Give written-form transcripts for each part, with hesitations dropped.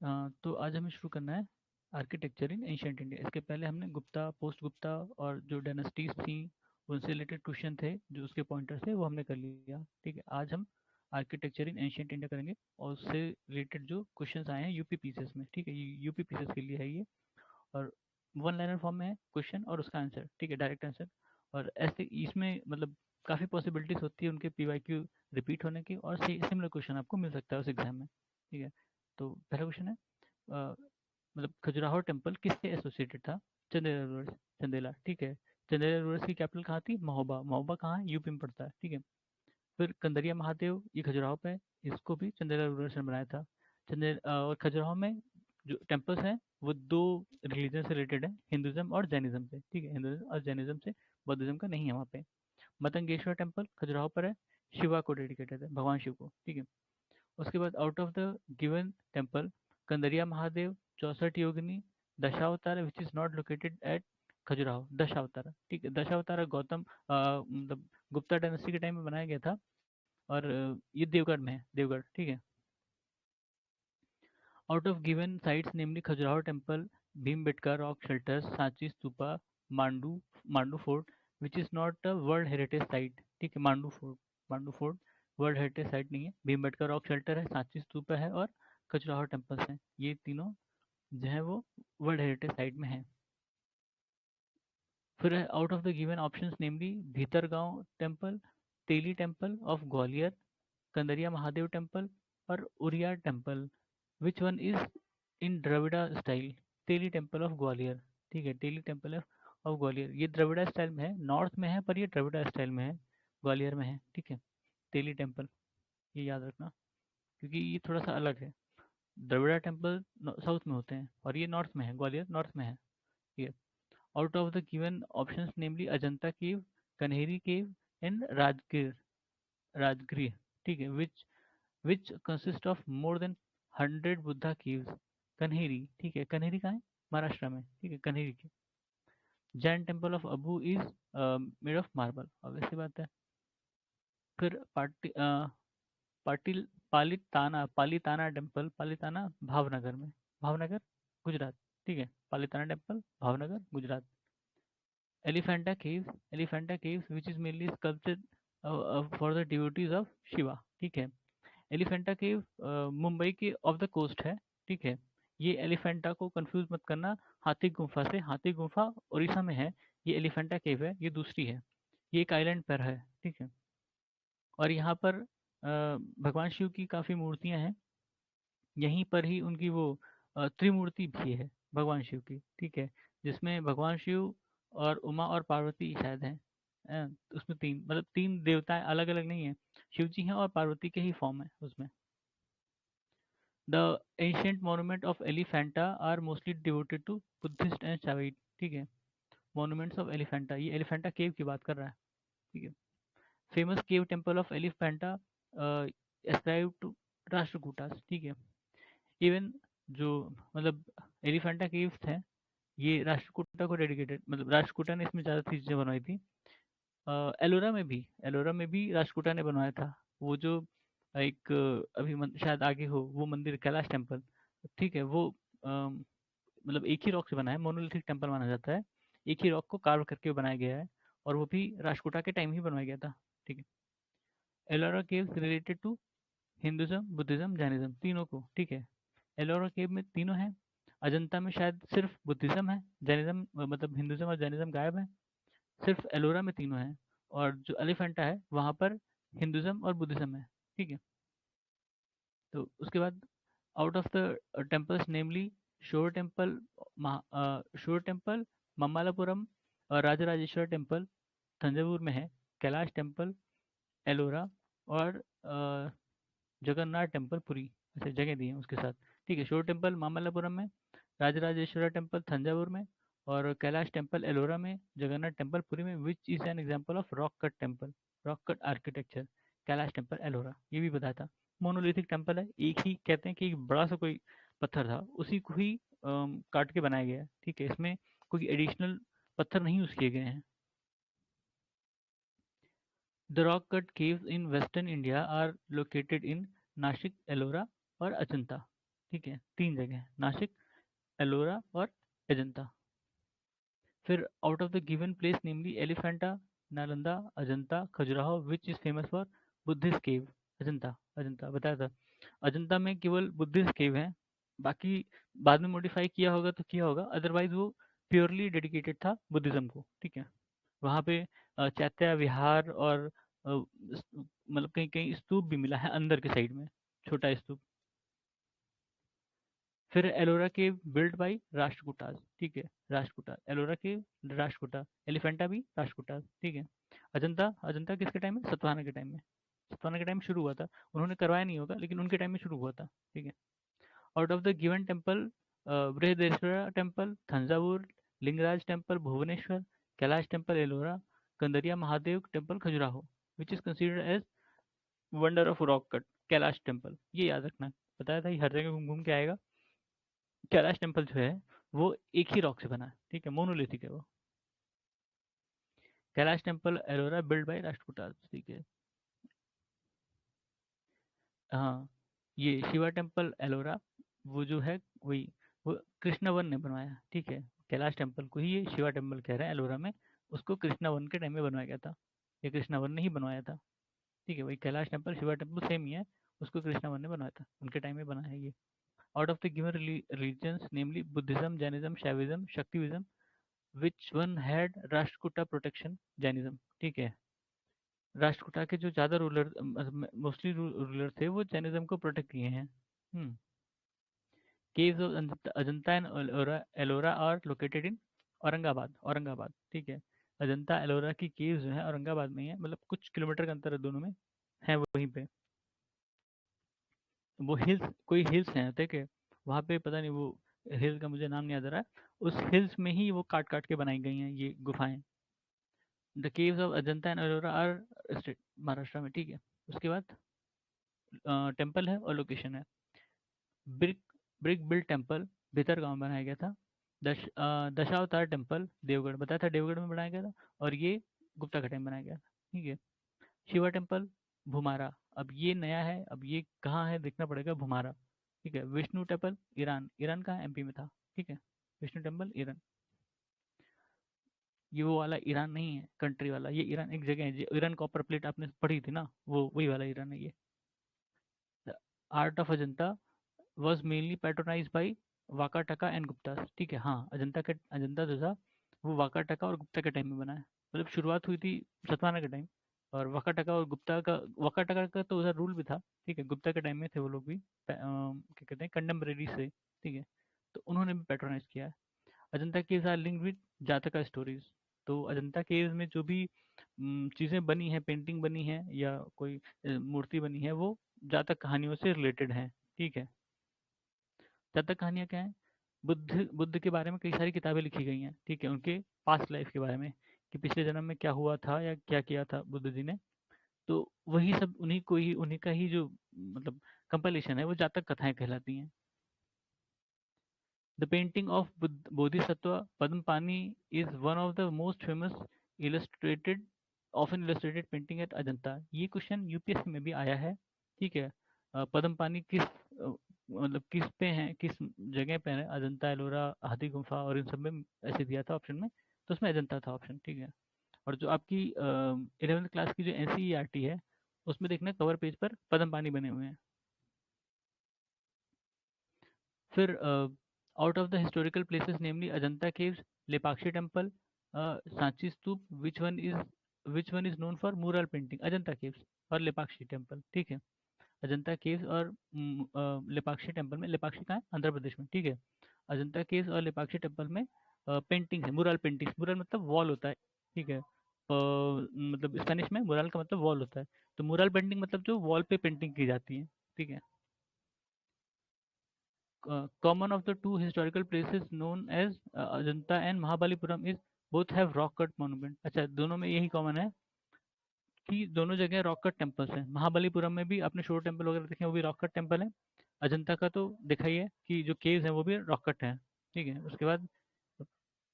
तो आज हमें शुरू करना है आर्किटेक्चर इन एंशियंट इंडिया। इसके पहले हमने गुप्ता, पोस्ट गुप्ता और जो डायनेस्टीज थी उनसे रिलेटेड क्वेश्चन थे, जो उसके पॉइंटर थे वो हमने कर लिया। ठीक है, आज हम आर्किटेक्चर इन एंशियंट इंडिया करेंगे और उससे रिलेटेड जो क्वेश्चंस आए हैं यूपी पीसीएस में। ठीक है, ये यूपी पीसीएस के लिए है ये। और वन लाइनर फॉर्म में है क्वेश्चन और उसका आंसर। ठीक है, डायरेक्ट आंसर। और ऐसे इसमें मतलब काफ़ी पॉसिबिलिटीज होती है उनके पीवाईक्यू रिपीट होने की, और सिमिलर क्वेश्चन आपको मिल सकता है उस एग्जाम में। ठीक है, तो पहला क्वेश्चन है मतलब खजुराहो टेम्पल किससे एसोसिएटेड था? चंदेला रूरस, चंदेला। ठीक है, चंदेला रूरस की कैपिटल कहाँ थी? महोबा। महोबा कहाँ है? यूपी में पड़ता है। ठीक है, फिर कंदरिया महादेव ये खजुराहो पे है, इसको भी चंदेला रूरस ने बनाया था। और खजुराहो में जो टेम्पल्स हैं वो दो रिलीजन से रिलेटेड है, हिंदुज्म और जैनिज्म से। ठीक है, हिंदुज्म और जैनिज्म से, बौद्धिज्म का नहीं है वहाँ पे। मतंगेश्वर टेम्पल खजुराहो पर है, शिवा को डेडिकेटेड है, भगवान शिव को। ठीक है, उसके बाद out of the given temple, Kandariya Mahadev, 64 Yogini, Dashavatara which is not located at Khajuraho. Dashavatara, ठीक है, दशावतारा गौतम मतलब गुप्ता डायनेस्टी के टाइम में बनाया गया था। और ये देवगढ़ में है, देवगढ़। ठीक है, out of given sites namely Khajuraho temple, Bhimbetka rock shelters, Sanchi stupa, Mandu Mandu fort which is not a world heritage site. ठीक है, Mandu fort, Mandu fort world heritage site नहीं है। भीमबेटका रॉक शेल्टर है, सांची स्तूपा है और खजुराहो टेम्पल्स हैं, ये तीनों जो है वो वर्ल्ड हेरिटेज साइट में है। फिर out of the given options namely Bhitargaon temple, Teli temple of Gwalior, Kandariya Mahadev temple और Uriya temple, which one is in Dravida style? Teli temple of Gwalior. ठीक है, तेली टेम्पल ऑफ ग्वालियर ये द्रविड़ा स्टाइल में है, नॉर्थ में है पर ये द्रविड़ा स्टाइल में है, ग्वालियर में है। ठीक है, तेली टेम्पल, ये याद रखना क्योंकि ये थोड़ा सा अलग है। द्रविड़ा टेम्पल साउथ में होते हैं और ये नॉर्थ में है, ग्वालियर नॉर्थ में है। ठीक है, out of the given options namely Ajanta cave, Kanheri cave and Rajgir, Rajgriha. ठीक है, which consist of more than 100 Buddha caves? Kanheri. ठीक है, कन्हेरी कहाँ है? महाराष्ट्र में। ठीक है, कन्हेरी की। Jain temple of Abu is made of marble, obvious सी बात है। फिर पाटिल पालीताना टेम्पल, पालीताना भावनगर में, भावनगर गुजरात। ठीक है, Palitana temple Bhavnagar Gujarat. Elephanta caves which is mainly sculptured for the devotees of Shiva. ठीक है, एलिफेंटा केव मुंबई के ऑफ द कोस्ट है। ठीक है, ये एलिफेंटा को कंफ्यूज मत करना हाथी गुफा से, हाथी गुफा उड़ीसा में है, ये एलिफेंटा केव है, ये दूसरी है, ये एक आइलैंड पर है। ठीक है, और यहाँ पर भगवान शिव की काफ़ी मूर्तियाँ हैं, यहीं पर ही उनकी वो त्रिमूर्ति भी है भगवान शिव की। ठीक है, जिसमें भगवान शिव और उमा और पार्वती शायद हैं। उसमें तीन, मतलब तीन देवताएं अलग अलग नहीं है, शिव जी हैं और पार्वती के ही फॉर्म है उसमें। The ancient monument of Elephanta are mostly devoted to Buddhist and Shaivite. ठीक है, मोनूमेंट्स ऑफ एलिफेंटा, ये एलिफेंटा केव की बात कर रहा है। ठीक है, famous cave temple of Elephanta ascribe to Rashtrakutas. ठीक है, इवन जो मतलब एलिफेंटा केव्स थे, ये राष्ट्रकूटा को डेडिकेटेड, मतलब राष्ट्रकूटा ने इसमें ज़्यादा चीज़ें बनवाई थी। एलोरा में भी राष्ट्रकूटा ने बनवाया था। वो जो एक अभी शायद आगे हो वो मंदिर, कैलाश टेम्पल। ठीक है, वो मतलब एक ही रॉक से बना है, मोनोलिथिक टेम्पल माना जाता है, एक ही रॉक को कार्व करके बनाया गया है, और वो भी राष्ट्रकूटा के टाइम ही बनवाया गया था। ठीक है, Ellora caves related to Hinduism, Buddhism, Jainism, तीनों को। ठीक है, एलोरा केव में तीनों हैं, अजंता में शायद सिर्फ बुद्धिज्म है, जैनिज्म मतलब हिंदुज्म और जैनिज्म गायब है, सिर्फ एलोरा में तीनों हैं। और जो एलिफेंटा है वहाँ पर हिंदुज्म और बुद्धिज्म है। ठीक है, तो उसके बाद आउट ऑफ द टेम्पल्स नेमली शोर टेम्पल, शोर टेम्पल, मम्मालापुरम और राजराजेश्वर टेम्पल तंजावुर में है, कैलाश टेम्पल एलोरा और जगन्नाथ टेम्पल पुरी, ऐसे जगह दिए हैं उसके साथ। ठीक है, शोर टेम्पल मामल्लापुरम में, राजराजेश्वर टेम्पल थंजावुर में और कैलाश टेम्पल एलोरा में, जगन्नाथ टेम्पल पुरी में। Which is an example of rock cut temple, rock cut architecture? Kailash temple Ellora, ये भी बताया था। मोनोलिथिक टेम्पल है, एक ही कहते हैं कि एक बड़ा सा कोई पत्थर था, उसी को ही काट के बनाया गया है। ठीक है, इसमें कोई एडिशनल पत्थर नहीं यूज किए गए हैं। The rock cut caves in western India are located in Nashik, Ellora और अजंता। ठीक है, 3 जगह, नासिक, एलोरा और अजंता। फिर out of the given place namely Elephanta, Nalanda, Ajanta, Khajuraho, which is famous for Buddhist cave. Ajanta, Ajanta बताया था। अजंता में केवल बुद्धिस्ट केव है, बाकी बाद में मॉडिफाई किया होगा तो किया होगा, अदरवाइज वो प्योरली डेडिकेटेड था बुद्धिज्म को। ठीक है, वहाँ पे चैत्य विहार और मतलब कहीं कहीं स्तूप भी मिला है अंदर के साइड में, छोटा स्तूप। फिर एलोरा केव बिल्ड बाय राष्ट्रकूटाज। ठीक है, राष्ट्रकूटा, एलोरा केव राष्ट्रकूटा, एलिफेंटा भी राष्ट्रकूटा। ठीक है, अजंता, अजंता किसके टाइम में? सतवाहना के टाइम में। सतवाहना के टाइम में शुरू हुआ था, उन्होंने करवाया नहीं होगा लेकिन उनके टाइम में शुरू हुआ था। ठीक है, out of the given temple, Brihadeshwara temple, Thanjavur, Lingaraj temple Bhubaneswar, Kailash temple Ellora, Kandariya Mahadev temple Khajuraho, which is considered as wonder of rock cut, Kailash temple. ये याद रखना है, बताया था ये हर जगह घूम घूम के आएगा। कैलाश टेम्पल जो है वो एक ही रॉक से बना है। ठीक है, मोनोलिथिक है वो। Kailash temple Ellora build by Rashtrakuta. ठीक है, हाँ, ये शिवा टेम्पल एलोरा, वो जो है वही, वो कृष्णवन ने बनवाया। ठीक है, कैलाश टेम्पल को ही ये शिवा टेम्पल कह रहे हैं एलोरा में, उसको कृष्णावन के टाइम में बनवाया गया था, ये कृष्णावन ने ही बनवाया था। ठीक है, वही Kailash temple Shiva temple same ही है, उसको कृष्णावन ने बनवाया था, उनके टाइम में बना है ये। Out of the given religions namely Buddhism, Jainism, Shaivism, Shaktism, which one had Rashtrakuta protection? Jainism. ठीक है, राष्ट्रकूटा के जो ज्यादा रूलर, मोस्टली रूलर थे, वो जैनिज्म को प्रोटेक्ट किए हैं। Caves of Ajanta and Ellora are located in Aurangabad, Aurangabad. ठीक है, अजंता एलोरा की केव्स जो है औरंगाबाद में ही है, मतलब कुछ किलोमीटर का अंतर है दोनों में, है वहीं पे। वो हिल्स, कोई हिल्स हैं, ठीक है, वहाँ पे पता नहीं वो हिल का मुझे नाम नहीं याद आ रहा है, उस हिल्स में ही वो काट काट के बनाई गई हैं ये गुफाएं। The caves of Ajanta and Ellora are state Maharashtra में। ठीक है, उसके बाद टेम्पल है और लोकेशन है। ब्रिक ब्रिक बिल्ड टेम्पल भीतर गांव में बनाया गया था। दशावतार टेम्पल देवगढ़, बताया था देवगढ़ में बनाया गया था, और ये गुप्ता का टाइम बनाया गया था। ठीक है, शिवा टेम्पल भुमारा, अब ये नया है, अब ये कहाँ है देखना पड़ेगा, भुमारा। ठीक है, विष्णु टेम्पल ईरान, ईरान कहाँ? एमपी में था। ठीक है, विष्णु टेम्पल ईरान, ये वो वाला ईरान नहीं है कंट्री वाला, ये ईरान एक जगह है, ईरान कॉपर प्लेट आपने पढ़ी थी ना, वो वही वाला ईरान है ये। Art of Ajanta was mainly patronise by Vakataka and Gupta. ठीक है, हाँ, अजंता का, अजंता जो था वो वाकाटका और गुप्ता के टाइम में बना है, मतलब शुरुआत हुई थी सतवाहना के टाइम, और वाकाटका और गुप्ता का, वाकाटका का तो उधर रूल भी था। ठीक है, गुप्ता के टाइम में थे वो लोग भी, क्या कहते हैं, कंटेम्प्रेरी से। ठीक है, तो उन्होंने भी पैट्रोनाइज किया है। Ajanta caves are linked with Jataka stories, तो अजंता केव्स में जो भी चीज़ें बनी हैं, पेंटिंग बनी है या कोई मूर्ति बनी है, वो जातक कहानियों से रिलेटेड है। ठीक है, जातक कहानियाँ क्या है? बुद्ध बुद्ध के बारे में कई सारी किताबें लिखी गई हैं। ठीक है, उनके पास्ट लाइफ के बारे में, कि पिछले जन्म में क्या हुआ था या क्या किया था बुद्ध जी ने, तो वही सब उन्हीं को ही, उन्हीं का ही जो मतलब कंपाइलेशन है, वो जातक कथाएं कहलाती हैं। The painting of Bodhisattva Padmapani is one of the most famous illustrated, often illustrated painting at Ajanta. ये क्वेश्चन यूपीएससी में भी आया है। ठीक है, पद्मपानी किस मतलब किस पे है, किस जगह पे है? अजंता, एलोरा, हाथी गुफा और इन सब में ऐसे दिया था ऑप्शन में, तो उसमें अजंता था ऑप्शन। ठीक है, और जो आपकी 11th क्लास की जो एनसीईआरटी है, उसमें देखना कवर पेज पर पद्मपानी बने हुए हैं। फिर out of the historical places namely Ajanta caves, Lepakshi temple, Sanchi stupa, which one is known for मुरल पेंटिंग? अजंता केव्स और लेपाक्षी टेम्पल। ठीक है, अजंता केव्स और लेपाक्षी टेम्पल में, लेपाक्षी कहाँ है? आंध्र प्रदेश में। ठीक है, अजंता केव्स और लेपाक्षी टेम्पल में पेंटिंग है, मुरल पेंटिंग, मुरल मतलब वॉल होता है। ठीक है, मतलब स्पेनिश में मुरल का मतलब वॉल होता है, तो मुरल पेंटिंग मतलब जो वॉल पे पेंटिंग की जाती है। ठीक है, common of the two historical places known as Ajanta and Mahabalipuram is both have rock cut monument। अच्छा, दोनों में यही कॉमन है कि दोनों जगह रॉक कट टेम्पल्स हैं। महाबलीपुरम में भी आपने शोर टेम्पल वगैरह देखे हैं, वो भी रॉक कट टेम्पल है। अजंता का तो देखा ही है कि जो केव्स हैं वो भी रॉक कट हैं। ठीक है, उसके बाद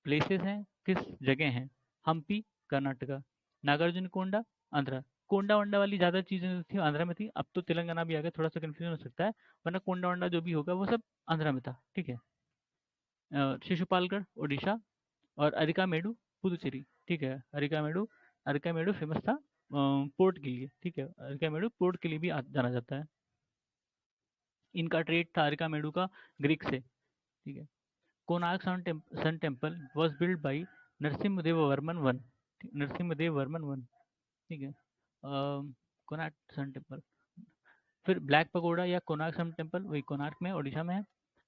प्लेसेस हैं, किस जगह हैं? हम्पी कर्नाटका, नागार्जुन कोंडा आंध्रा, कोंडा वंडा वाली ज़्यादा चीज़ें थी आंध्रा में थी, अब तो तेलंगाना भी आ गया, थोड़ा सा कन्फ्यूजन हो सकता है, वरना कोंडा वंडा जो भी होगा वो सब आंध्रा में था, ठीक है। शिशुपालगढ़ उड़ीसा, और अरिकामेडु पुदुचेरी, ठीक है। अरिकामेडु फेमस था पोर्ट के लिए, ठीक है। अरिकामेडु पोर्ट के लिए भी जाना जाता है। इनका ट्रेड था अरिकामेडु का ग्रीक से, ठीक है। Konark sun temple was build by Narasimhadeva Varman one, Narasimhadeva Varman one, ठीक है। कोणार्क सन टेम्पल, फिर ब्लैक पगोडा या कोणार्क सन टेम्पल वही कोणार्क में उड़ीसा में है।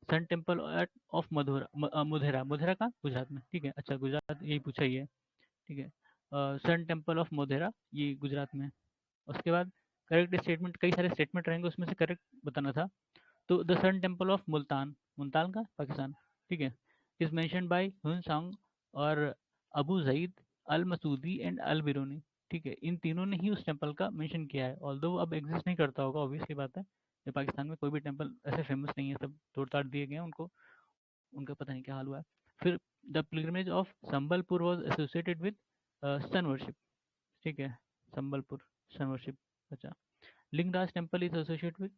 सन टेम्पल एट ऑफ मुधेरा, मुधेरा का गुजरात में, ठीक है। अच्छा गुजरात यही पूछा ही है, ठीक है। सन टेम्पल ऑफ मोधेरा ये गुजरात में है। उसके बाद करेक्ट स्टेटमेंट, कई सारे स्टेटमेंट रहेंगे उसमें से करेक्ट बताना था। तो the sun temple of Multan, Multan का पाकिस्तान, ठीक है, इज मेंशन बाय हुन सांग और अबू जईद अल मसूदी एंड अल बिरूनी, ठीक है। इन तीनों ने ही उस टेम्पल का मेंशन किया है, ऑल्दो अब एग्जिस्ट नहीं करता होगा, ऑब्वियसली बात है। ये पाकिस्तान में कोई भी टेम्पल ऐसे फेमस नहीं है, सब तोड़ ताड़ दिए गए हैं उनको, उनका पता नहीं क्या हाल हुआ है। फिर the pilgrimage of Sambalpur was associated with sun worship, ठीक है। Sambalpur sun worship. अच्छा, Lingaraj temple is associated with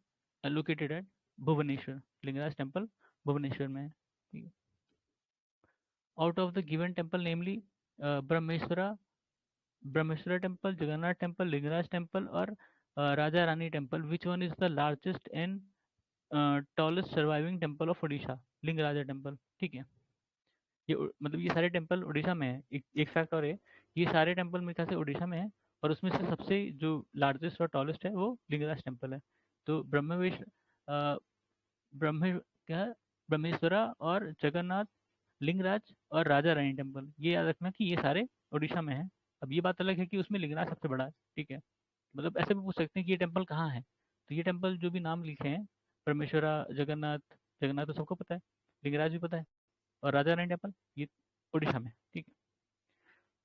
located at Bhubaneswar, Lingaraj temple Bhubaneswar में है, ठीक है। Out of the given temple namely Brahmeswara, Brahmeswara temple, Jagannath temple, Lingaraj temple और Raja Rani temple, which one is the largest and tallest surviving temple of Orissa, Lingaraja temple, ठीक है। मतलब ये सारे टेम्पल उड़ीसा में है। एक फैक्ट और है, ये सारे टेम्पल मेरे ख्याल से उड़ीसा में है, और उसमें से सबसे जो लार्जेस्ट और टॉलेस्ट है वो लिंगराज टेम्पल है। तो ब्रह्मवेश ब्रह्मे क्या है, ब्रह्मेश्वरा और जगन्नाथ, लिंगराज और राजा रानी टेम्पल, ये याद रखना कि ये सारे उड़ीसा में है। अब ये बात अलग है कि उसमें लिंगराज सबसे बड़ा है, ठीक है। मतलब ऐसे भी पूछ सकते हैं कि ये टेम्पल कहाँ है, तो ये टेम्पल जो भी नाम लिखे हैं, परमेश्वरा, जगन्नाथ, जगन्नाथ तो सबको पता है, लिंगराज भी पता है, और राजा रानी टेम्पल ये उड़ीसा में, ठीक है।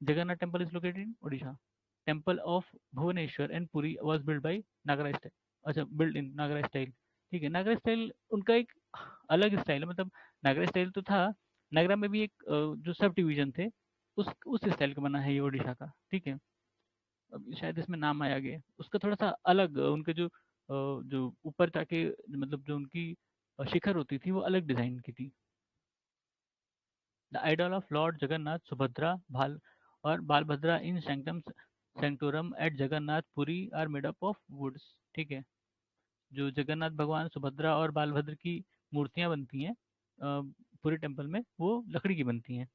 Jagannath temple is located in Orissa. Temple of Bhubaneswar and Puri was build by Nagara style, अच्छा बिल्ड इन नागरा स्टाइल, ठीक है। नागरा स्टाइल उनका एक अलग स्टाइल है, मतलब नागरा स्टाइल तो था, नागरा में भी एक जो सब डिवीजन थे, उस स्टाइल का बना है ये उड़ीसा का, ठीक है। अब शायद इसमें नाम आया गया उसका थोड़ा सा अलग, उनके जो ऊपर जाके मतलब जो उनकी शिखर होती थी वो अलग डिजाइन की थी। The idol of lord Jagannath, Subhadra, भाल और Balabhadra in sanctum sanctorum at Jagannath Puri are made up of woods, ठीक है। जो जगन्नाथ भगवान, सुभद्रा और बालभद्र की मूर्तियां बनती हैं पूरे टेम्पल में, वो लकड़ी की बनती हैं।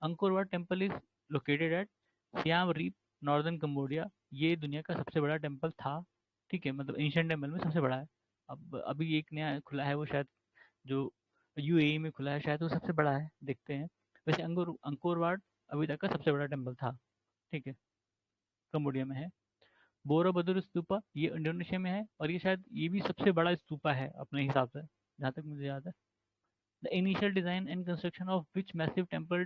Angkor Wat temple is located at Siem Reap, northern Cambodia, ये दुनिया का सबसे बड़ा टेम्पल था, ठीक है। मतलब एंशियंट टेम्पल में सबसे बड़ा है। अब अभी एक नया खुला है वो शायद, जो यूएई में खुला है शायद, वो सबसे बड़ा है, देखते हैं। वैसे अंकोर वाट अभी तक का सबसे बड़ा टेम्पल था, ठीक है, कम्बोडिया में है। बोरोबुदुर स्तूपा ये इंडोनेशिया में है, और ये शायद ये भी सबसे बड़ा स्तूपा है अपने हिसाब से, जहाँ तक मुझे याद है। The initial design and construction of which massive temple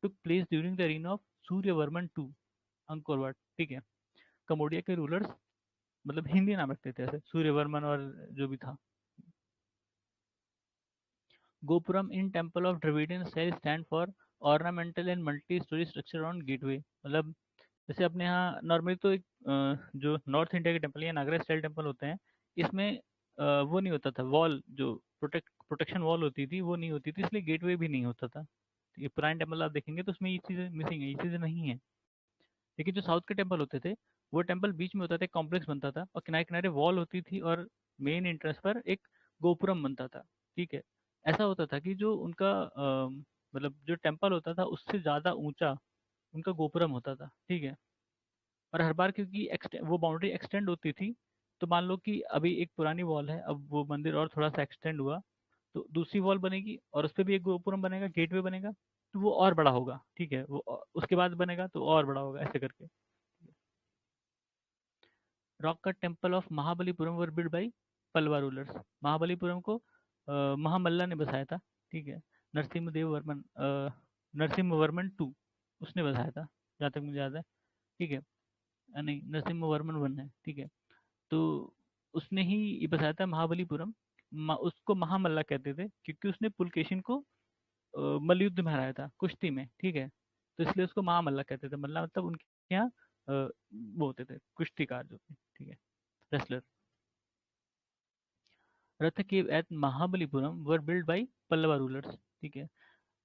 took place during the reign ऑफ सूर्यवर्मन टू, अंकोर वाट, ठीक है। कम्बोडिया के रूलर्स, मतलब हिंदी नाम रखते थे ऐसे, सूर्यवर्मन और जो भी था। Gopuram in temple of Dravidian style stand for ornamental and multi storey structure on gateway, मतलब जैसे अपने यहाँ नॉर्मली तो एक जो नॉर्थ इंडिया के टेम्पल या नागरा स्टाइल टेम्पल होते हैं, इसमें वो नहीं होता था वॉल, जो प्रोटेक्शन वॉल होती थी वो नहीं होती थी, इसलिए गेटवे भी नहीं होता था। ये पुराने टेम्पल आप देखेंगे तो उसमें ये चीज़ें मिसिंग है, ये चीज़ें नहीं है। लेकिन जो साउथ के टेम्पल होते थे, वो टेम्पल बीच में होता था, कॉम्प्लेक्स बनता था, और किनारे किनारे वॉल होती थी, और मेन एंट्रेंस पर एक गोपुरम बनता था, ठीक है। ऐसा होता था कि जो उनका मतलब जो टेम्पल होता था उससे ज़्यादा ऊंचा उनका गोपुरम होता था, ठीक है। और हर बार क्योंकि वो बाउंड्री एक्सटेंड होती थी, तो मान लो कि अभी एक पुरानी वॉल है, अब वो मंदिर और थोड़ा सा एक्सटेंड हुआ, तो दूसरी वॉल बनेगी और उस पर भी एक गोपुरम बनेगा, गेटवे बनेगा, तो वो और बड़ा होगा, ठीक है। वो उसके बाद बनेगा तो और बड़ा होगा, ऐसे करके। Rock cut temple of Mahabalipuram were build by Pallava rulers, Mahabalipuram को महामल्ला ने बसाया था, ठीक है। नरसिम्हदेव वर्मन, नरसिम्हा वर्मन टू, उसने बसाया था जहाँ तक मुझे याद है, ठीक है। नहीं, नरसिम्हा वर्मन वन है, ठीक है। तो उसने ही ये बसाया था महाबलीपुरम। उसको महामल्ला कहते थे क्योंकि उसने पुलकेशिन को मल्लयुद्ध में हराया था, कुश्ती में, ठीक है। तो इसलिए उसको महामल्ला कहते थे। मल्ला मतलब उनके यहाँ वो होते थे कुश्तीकार जो थे, ठीक है, wrestler. Rath cave at Mahabalipuram were build by Pallava rulers, ठीक है।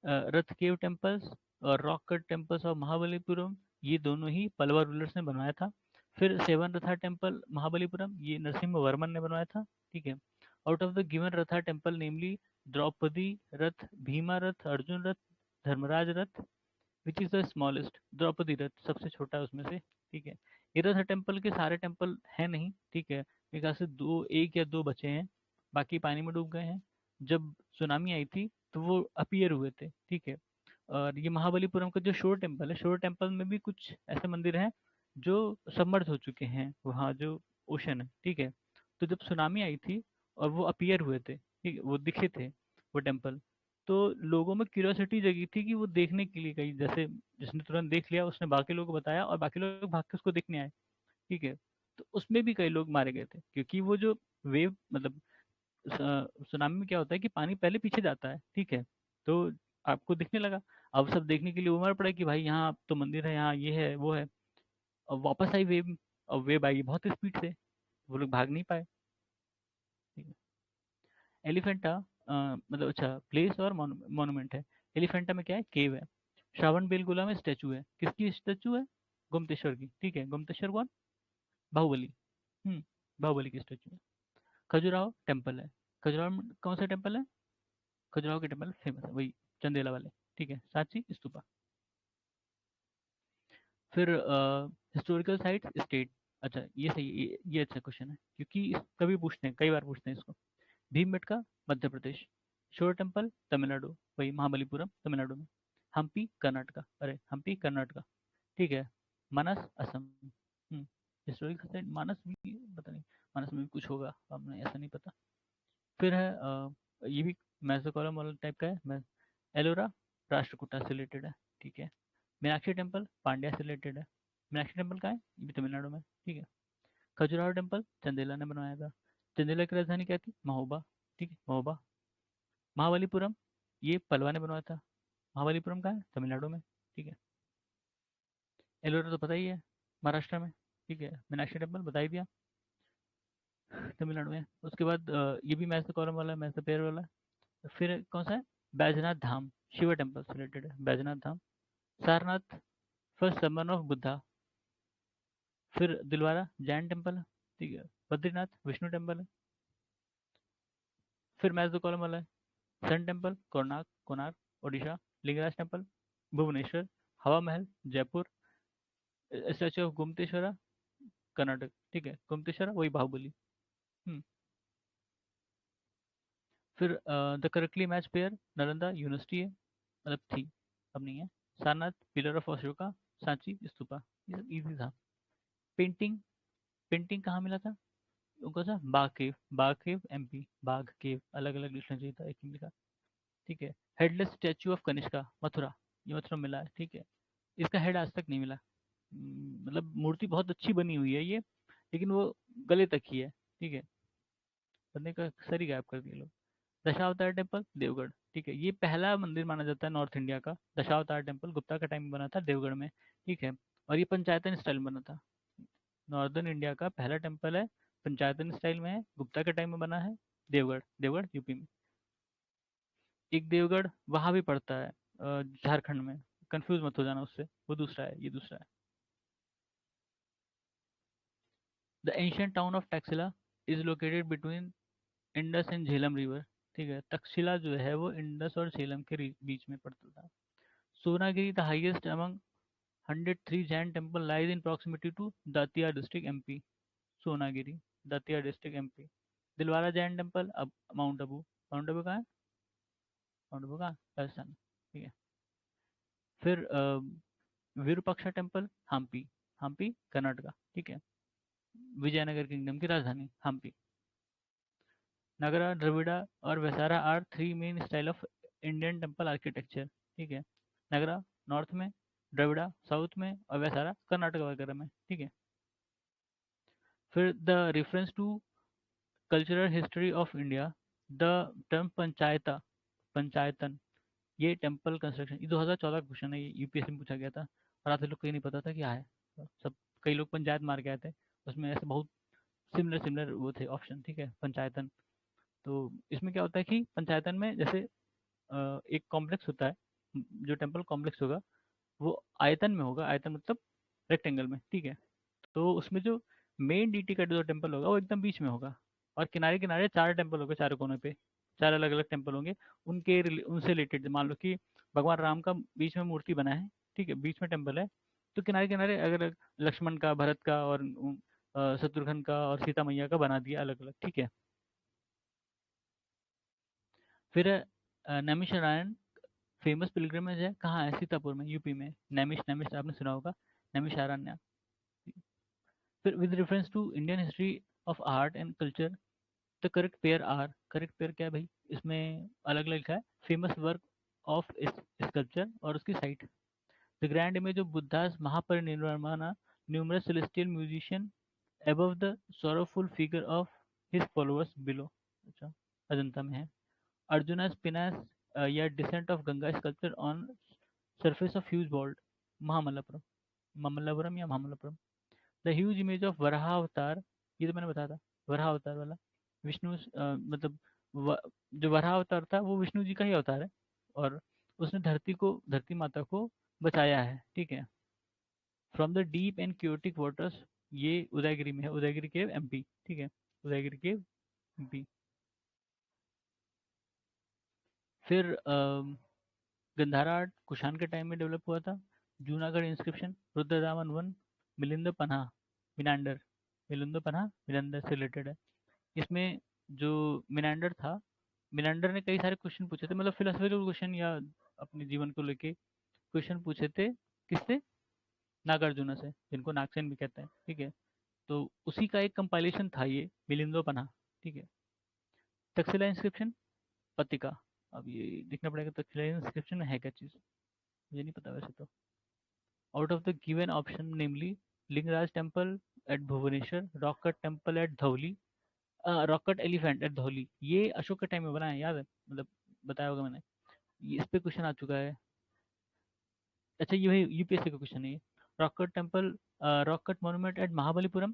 रथ केव टेम्पल्स और rock cut temples of Mahabalipuram, ये दोनों ही पल्लवा रूलर्स ने बनवाया था। फिर सेवन रथा टेम्पल महाबलीपुरम, ये नरसिम्हा वर्मन ने बनवाया था, ठीक है। Out of the given ratha temple namely Draupadi rath, Bhima rath, Arjuna rath, Dharmaraja rath, which is the smallest, Draupadi rath सबसे छोटा है उसमें से, ठीक है। ये रथ टेम्पल के सारे टेम्पल है नहीं, ठीक है, मेरे ख्याल से दो, एक या दो बचे हैं, बाकी पानी में डूब गए हैं। जब सुनामी आई थी तो वो अपीयर हुए थे, ठीक है। और ये महाबलीपुरम का जो शोर टेम्पल है, शोर टेम्पल में भी कुछ ऐसे मंदिर हैं जो सबमर्ज हो चुके हैं, वहाँ जो ओशन है, ठीक है। तो जब सुनामी आई थी और वो अपीयर हुए थे, ठीक है, वो दिखे थे वो टेम्पल, तो लोगों में क्यूरियोसिटी जगी थी कि वो देखने के लिए गई, जैसे जिसने तुरंत देख लिया उसने बाकी लोगों को बताया और बाकी लोग भाग के उसको देखने आए, ठीक है। तो उसमें भी कई लोग मारे गए थे क्योंकि वो जो वेव मतलब सुनामी में क्या होता है कि पानी पहले पीछे जाता है, ठीक है। तो आपको दिखने लगा, अब सब देखने के लिए उमड़ पड़े कि भाई यहाँ तो मंदिर है, यहाँ ये है वो है। अब वापस आई वेव, अब वेव आई बहुत स्पीड से, वो लोग भाग नहीं पाए, ठीक है। एलिफेंटा मतलब अच्छा प्लेस और मॉन्यूमेंट है। एलिफेंटा में क्या है, केव है। श्रावण बेलगोला में स्टैचू है, किसकी स्टैचू है, गोमतेश्वर की, ठीक है। गोमतेश्वर कौन, बाहुबली, हम्म, बाहुबली की स्टैचू है। खजुराहो टेम्पल है, खजुराहो में कौन सा टेम्पल है, खजुराहो के टेम्पल फेमस है वही चंदेला वाले, ठीक है, सांची स्तूपा। फिर हिस्टोरिकल साइट स्टेट, अच्छा ये सही, ये अच्छा क्वेश्चन है क्योंकि कभी पूछते हैं, कई बार पूछते हैं इसको। भीमबेटका मध्य प्रदेश, शोर टेम्पल तमिलनाडु, वही महाबलीपुरम तमिलनाडु में। हम्पी कर्नाटका, अरे हम्पी कर्नाटका, ठीक है। मानस असम, हिस्टोरिकल साइट मानस भी पता नहीं, मानस में भी कुछ होगा, हमने ऐसा नहीं पता। फिर है ये भी मेसोकॉलम वाला टाइप का है, मैं एलोरा राष्ट्रकूटा से रिलेटेड है, ठीक है। मीनाक्षी टेम्पल पांड्या से रिलेटेड है। मीनाक्षी टेम्पल कहाँ है, ये भी तमिलनाडु में, ठीक है। खजुराहो टेम्पल चंदेला ने बनवाया था। चंदेला की राजधानी क्या थी, महोबा, ठीक है, महोबा। महाबलीपुरम ये पलवा ने बनवाया था। महाबलीपुरम कहाँ है, तमिलनाडु में, ठीक है। एलोरा तो पता ही है, महाराष्ट्र में, ठीक है। मीनाक्षी टेम्पल बता ही दिया, तमिलनाडु में। उसके बाद ये भी मैथ कॉलम वाला है, मैथ पेयर वाला है। फिर कौन सा है, बैजनाथ धाम, शिव टेम्पल से रिलेटेड है Baijnath Dham. Sarnath first sermon of Buddha. फिर दिलवारा जैन टेम्पल है, ठीक है। बद्रीनाथ विष्णु टेम्पल है। फिर मैथ कॉलम वाला है, sun temple Konark, Konark Odisha. Lingaraj temple Bhubaneswar. Hawa Mahal Jaipur. Statue of Gomateshwara Karnataka, ठीक है, गोमतेश्वरा वही बाहुबली। हम्म। फिर the correctly match pair Nalanda university है, मतलब थी, अब नहीं है। सारनाथ पिलर ऑफ अशोका, सांची स्तूपा, ये सब इजी था। पेंटिंग, पेंटिंग कहाँ मिला था, उनका सा बाग केव, बाग केव एमपी, बाग केव अलग अलग लिखना चाहिए था, एक ही लिखा, ठीक है। Headless statue of Kanishka Mathura, ये मथुरा मिला है, ठीक है। इसका हेड आज तक नहीं मिला, मतलब मूर्ति बहुत अच्छी बनी हुई है ये, लेकिन वो गले तक ही है, ठीक है। बंदे का सर ही गायब कर दिया लोग। दशावतार टेम्पल देवगढ़, ठीक है, ये पहला मंदिर माना जाता है नॉर्थ इंडिया का। दशावतार टेम्पल गुप्ता का टाइम में बना था देवगढ़ में, ठीक है। और ये पंचायतन स्टाइल में बना था। नॉर्दर्न इंडिया का पहला टेम्पल है, पंचायतन स्टाइल में है, गुप्ता के टाइम में बना है, देवगढ़, देवगढ़ यूपी में। एक देवगढ़ वहाँ भी पड़ता है झारखंड में, कंफ्यूज मत हो जाना उससे, वो दूसरा है, ये दूसरा है। The ancient town of Taxila is located between Indus and Jhelum river, ठीक है। तक्षशिला जो है वो इंडस और झेलम के बीच में पड़ता था। Sonagiri the highest among 103 Jain temple lies in proximity to Datia district MP. Sonagiri, Datia district MP. Dilwara Jain temple अब माउंट आबू, माउंट आबू कहाँ है, माउंट आबू कहाँ, राजस्थान, ठीक है। फिर विरूपाक्षा टेम्पल हम्पी, हम्पी कर्नाटका, ठीक है। विजयनगर किंगडम की राजधानी हम्पी। नगरा द्रविड़ा और Vesara are three main style of Indian temple architecture, ठीक है। नगरा नॉर्थ में, द्रविड़ा साउथ में और वैसारा कर्नाटक वगैरह में, ठीक है। फिर the reference to cultural history of India, the term Panchayata, Panchayatan, ये टेम्पल कंस्ट्रक्शन, ये 2014 का क्वेश्चन है, ये यूपीएससी में पूछा गया था और आप लोग को ये नहीं पता था कि क्या है, सब कई लोग पंचायत मार के आए थे, उसमें ऐसे बहुत सिमिलर सिमिलर वो थे ऑप्शन, ठीक है, पंचायतन। तो इसमें क्या होता है कि पंचायतन में जैसे एक कॉम्प्लेक्स होता है, जो टेम्पल कॉम्प्लेक्स होगा वो आयतन में होगा, आयतन मतलब रेक्टेंगल में, ठीक है। तो उसमें जो मेन डीटी का जो टेम्पल होगा वो एकदम बीच में होगा, और किनारे किनारे चार टेम्पल होंगे, चारों कोने पे चार अलग अलग टेम्पल होंगे। उनसे रिलेटेड मान लो कि भगवान राम का बीच में मूर्ति बना है, ठीक है, बीच में टेम्पल है, तो किनारे किनारे अगर लक्ष्मण का, भरत का और शत्रुघ्न का और सीता मैया का बना दिया अलग अलग, ठीक है। फिर नैमिषारण्य फेमस पिलग्रिमेज है, कहाँ है? सीतापुर में, यूपी में। नैमिष, नैमिष आपने सुना होगा, नैमिषारण्य। फिर with reference to Indian history of art and culture, the correct pair are, correct pair क्या है भाई? इसमें अलग अलग लिखा है, फेमस वर्क ऑफ स्कल्पचर और उसकी site, the grand image of Buddhas Mahaparinirvan, numerous celestial musician above the sorrowful figure of his followers below। अच्छा, अजंता में है। अर्जुना's पिनास या descent of Ganga sculpture on surface of huge बॉल्ड, महामल्लापुरम, ममल्लापुरम या Mahamallapuram. The huge image of Varaha avatar, ये तो मैंने बताया था, वराह अवतार वाला, विष्णु मतलब व, जो वराह अवतार था वो विष्णु जी का ही अवतार है, और उसने धरती माता को बचाया है, ठीक है, from the deep and chaotic waters. ये उदयगिरी में है, उदयगिरी केव एमपी, ठीक है, उदयगिरी केव एमपी। फिर गंधारा आर्ट कुषाण के टाइम में डेवलप हुआ था। Junagadh inscription, Rudradaman one, Milind Panha, Menander, Milind Panha Menander से रिलेटेड है। इसमें जो मिनांडर था, मिनांडर ने कई सारे क्वेश्चन पूछे थे, मतलब फिलोसफिकल क्वेश्चन या अपने जीवन को लेके क्वेश्चन पूछे थे। किससे? नागार्जुना से, जिनको नागसेन भी कहते हैं, ठीक है। तो उसी का एक कंपाइलेशन था ये मिलिंदो पन्हा, ठीक है। तक्षशिला इंस्क्रिप्शन, पत्रिका। अब ये देखना पड़ेगा तक्षशिला इंस्क्रिप्शन में है क्या चीज़, मुझे नहीं पता वैसे तो। Out of the given option namely Lingaraj temple at Bhubaneswar, rock cut temple at Dhauli, rock cut elephant at Dhauli, ये अशोक के टाइम में बना है, याद है, मतलब बताया होगा मैंने, इस पे क्वेश्चन आ चुका है। अच्छा, ये यूपीएससी का क्वेश्चन है ये। Rock cut temple, rock cut monument at Mahabalipuram,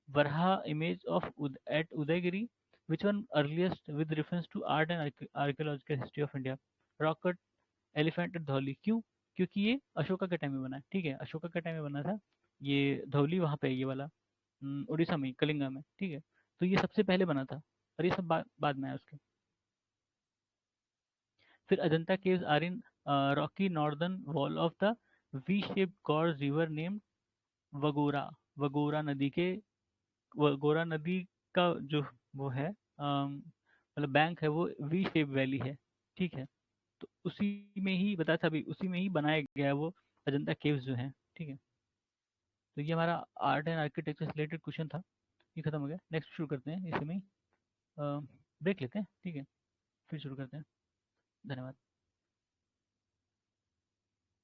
Varaha image of at Udaygiri, which one earliest with reference to art and archaeological history of India? Rock cut elephant at Dhauli, क्यों? क्योंकि ये अशोका के टाइम में बना है, ठीक है, अशोका के टाइम में बना था। ये धौली वहाँ पे है, ये वाला उड़ीसा में, कलिंगा में, ठीक है। तो ये सबसे पहले बना था, और ये सब बाद में आया उसके। फिर Ajanta caves are in rocky northern wall of the V shaped gorge river named Waghora, Waghora नदी के, गोरा नदी का जो वो है मतलब बैंक है, वो वी शेप वैली है, ठीक है। तो उसी में ही बताया था अभी, उसी में ही बनाया गया है वो अजंता केव्स जो है, ठीक है। तो ये हमारा आर्ट एंड आर्किटेक्चर से रिलेटेड क्वेश्चन था, ये खत्म हो गया। नेक्स्ट शुरू करते हैं, इसी में ही ब्रेक लेते हैं, ठीक है, फिर शुरू करते हैं। धन्यवाद।